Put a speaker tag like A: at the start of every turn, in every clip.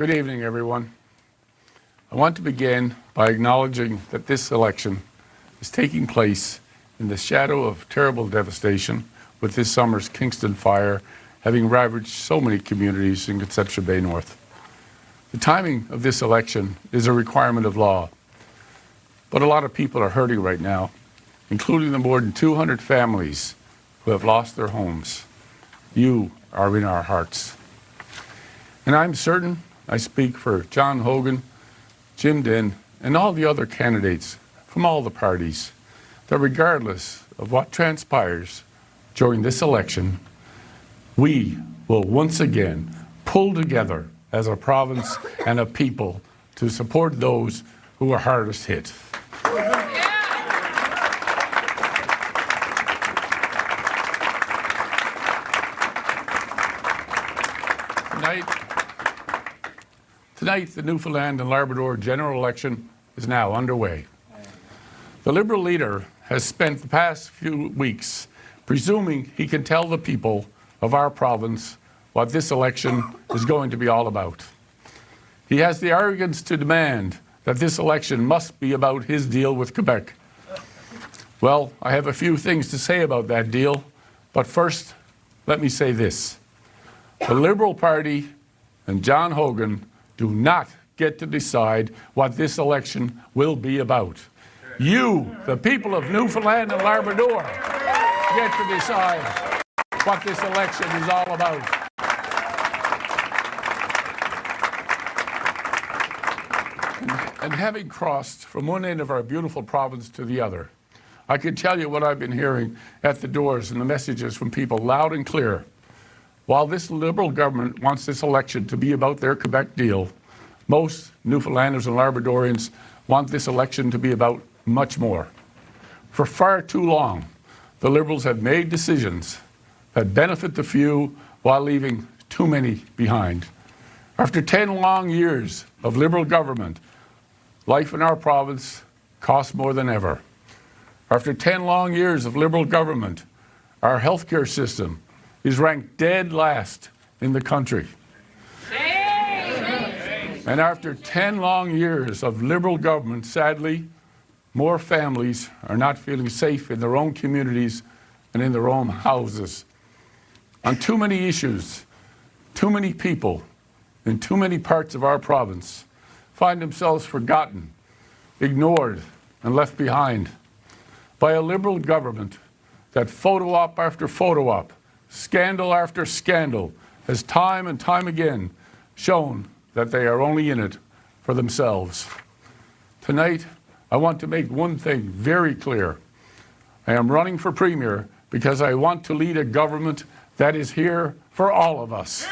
A: Good evening, everyone. I want to begin by acknowledging that this election is taking place in the shadow of terrible devastation, with this summer's Kingston fire having ravaged so many communities in Conception Bay North. The timing of this election is a requirement of law, but a lot of people are hurting right now, including the more than 200 families who have lost their homes. You are in our hearts. And I'm certain I speak for John Hogan, Jim Dinn, and all the other candidates from all the parties that regardless of what transpires during this election, we will once again pull together as a province and a people to support those who are hardest hit. Tonight, the Newfoundland and Labrador general election is now underway. The Liberal leader has spent the past few weeks presuming he can tell the people of our province what this election is going to be all about. He has the arrogance to demand that this election must be about his deal with Quebec. Well, I have a few things to say about that deal, but first, let me say this. The Liberal Party and John Hogan do not get to decide what this election will be about. You, the people of Newfoundland and Labrador, get to decide what this election is all about. And having crossed from one end of our beautiful province to the other, I can tell you what I've been hearing at the doors and the messages from people loud and clear. While this Liberal government wants this election to be about their Quebec deal, most Newfoundlanders and Labradorians want this election to be about much more. For far too long, the Liberals have made decisions that benefit the few while leaving too many behind. After 10 long years of Liberal government, life in our province costs more than ever. After 10 long years of Liberal government, our healthcare system is ranked dead last in the country. And after 10 long years of Liberal government, sadly, more families are not feeling safe in their own communities and in their own houses. On too many issues, too many people in too many parts of our province find themselves forgotten, ignored, and left behind by a Liberal government that photo op after photo op, scandal after scandal, has time and time again shown that they are only in it for themselves. Tonight, I want to make one thing very clear. I am running for Premier because I want to lead a government that is here for all of us.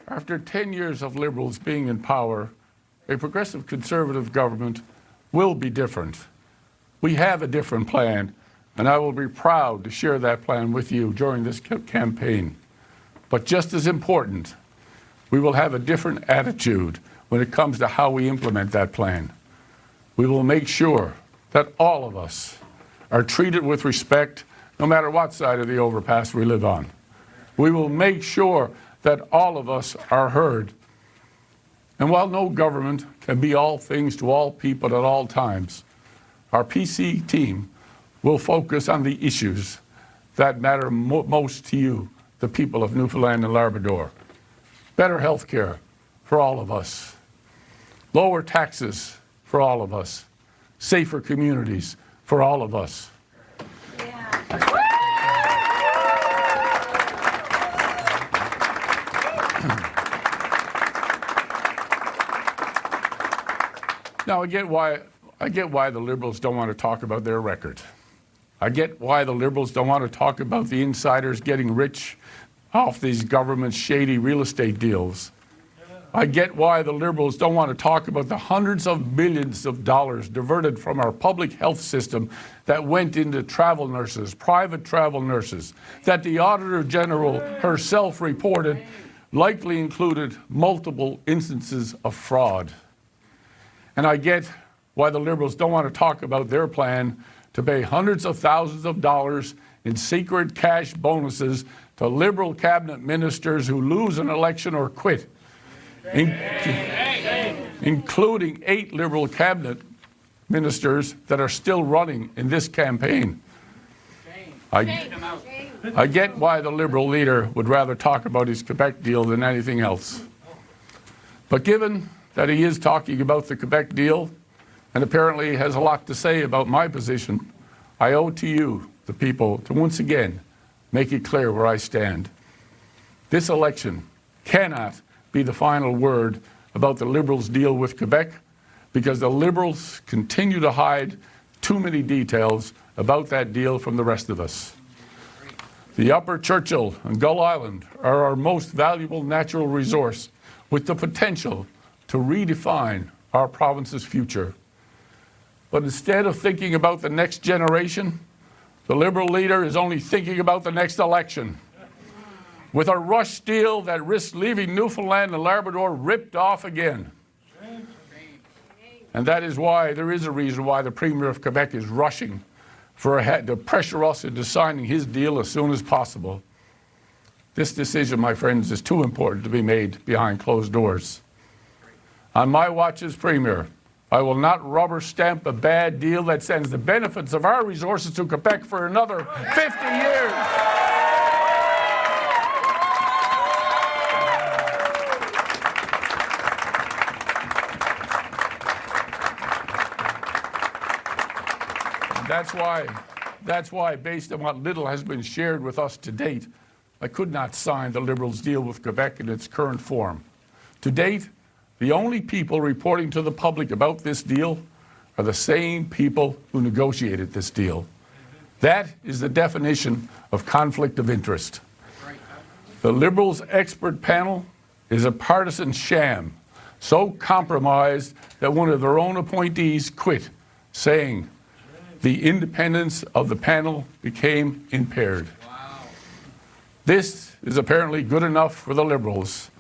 A: After 10 years of Liberals being in power, a progressive Conservative government will be different. We have a different plan, and I will be proud to share that plan with you during this campaign. But just as important, we will have a different attitude when it comes to how we implement that plan. We will make sure that all of us are treated with respect, no matter what side of the overpass we live on. We will make sure that all of us are heard. And while no government can be all things to all people at all times, our PC team will focus on the issues that matter most to you, the people of Newfoundland and Labrador. Better health care for all of us. Lower taxes for all of us. Safer communities for all of us. Now, I get why the Liberals don't want to talk about their record. I get why the Liberals don't want to talk about the insiders getting rich off these government shady real estate deals. I get why the Liberals don't want to talk about the hundreds of millions of dollars diverted from our public health system that went into travel nurses, private travel nurses, that the Auditor General herself reported likely included multiple instances of fraud. And I get why the Liberals don't want to talk about their plan to pay hundreds of thousands of dollars in secret cash bonuses to Liberal cabinet ministers who lose an election or quit, including 8 Liberal cabinet ministers that are still running in this campaign. I get why the Liberal leader would rather talk about his Quebec deal than anything else. But given that he is talking about the Quebec deal and apparently has a lot to say about my position, I owe to you, the people, to once again make it clear where I stand. This election cannot be the final word about the Liberals' deal with Quebec, because the Liberals continue to hide too many details about that deal from the rest of us. The Upper Churchill and Gull Island are our most valuable natural resource, with the potential to redefine our province's future. But instead of thinking about the next generation, the Liberal leader is only thinking about the next election. With a rush deal that risks leaving Newfoundland and Labrador ripped off again. And that is why there is a reason why the Premier of Quebec is rushing to pressure us into signing his deal as soon as possible. This decision, my friends, is too important to be made behind closed doors. On my watch as Premier, I will not rubber stamp a bad deal that sends the benefits of our resources to Quebec for another 50 years. That's why, based on what little has been shared with us to date, I could not sign the Liberals' deal with Quebec in its current form. To date, the only people reporting to the public about this deal are the same people who negotiated this deal. That is the definition of conflict of interest. The Liberals' expert panel is a partisan sham, so compromised that one of their own appointees quit, saying the independence of the panel became impaired. Wow. This is apparently good enough for the Liberals.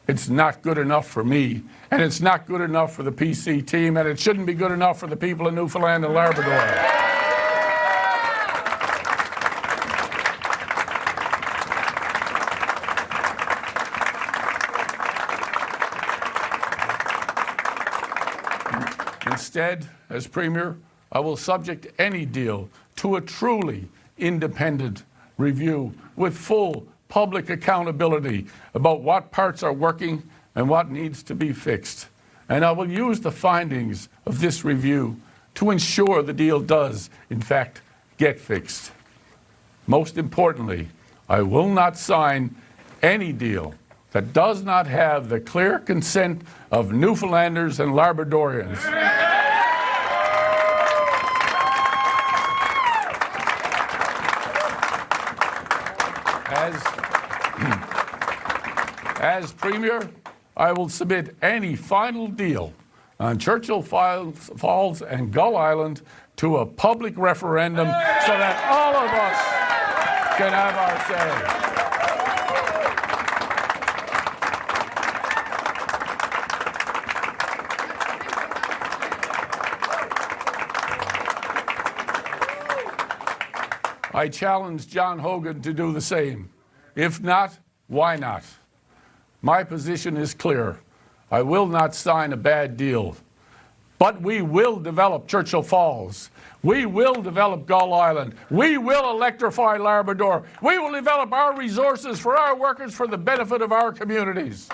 A: It's not good enough for me, and it's not good enough for the PC team, and it shouldn't be good enough for the people of Newfoundland and Labrador. Instead, as Premier, I will subject any deal to a truly independent review with full public accountability about what parts are working and what needs to be fixed. And I will use the findings of this review to ensure the deal does, in fact, get fixed. Most importantly, I will not sign any deal that does not have the clear consent of Newfoundlanders and Labradorians. As Premier, I will submit any final deal on Churchill Falls and Gull Island to a public referendum so that all of us can have our say. I challenge John Hogan to do the same. If not, why not? My position is clear. I will not sign a bad deal. But we will develop Churchill Falls. We will develop Gull Island. We will electrify Labrador. We will develop our resources for our workers for the benefit of our communities.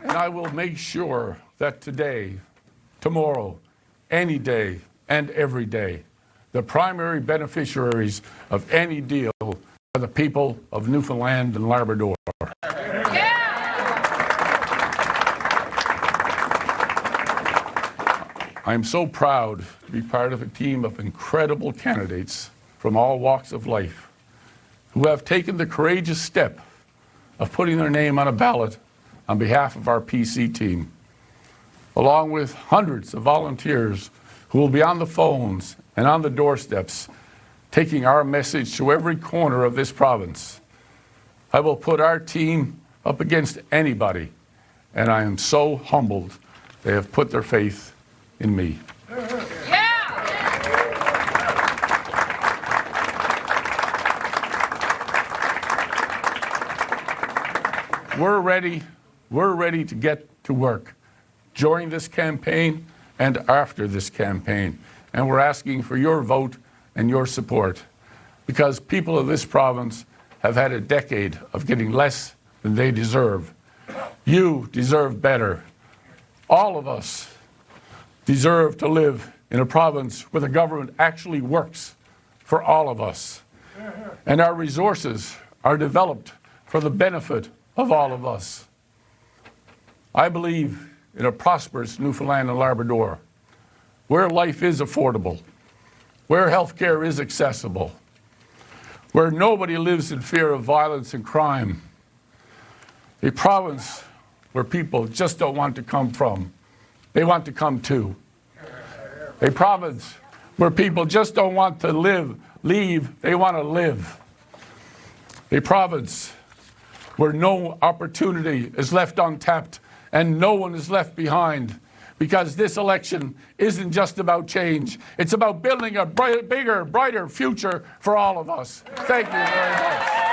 A: And I will make sure that today, tomorrow, any day, and every day, the primary beneficiaries of any deal are the people of Newfoundland and Labrador. Yeah. I am so proud to be part of a team of incredible candidates from all walks of life who have taken the courageous step of putting their name on a ballot on behalf of our PC team, along with hundreds of volunteers who will be on the phones and on the doorsteps taking our message to every corner of this province. I will put our team up against anybody, and I am so humbled they have put their faith in me. We're ready to get to work during this campaign and after this campaign. And we're asking for your vote and your support, because people of this province have had a decade of getting less than they deserve. You deserve better. All of us deserve to live in a province where the government actually works for all of us, and our resources are developed for the benefit of all of us. I believe in a prosperous Newfoundland and Labrador, where life is affordable, where health care is accessible, where nobody lives in fear of violence and crime, a province where people just don't want to come from, they want to come to, a province where people just don't want to leave, they want to live, a province where no opportunity is left untapped and no one is left behind, because this election isn't just about change. It's about building a bigger, brighter future for all of us. Thank you very much.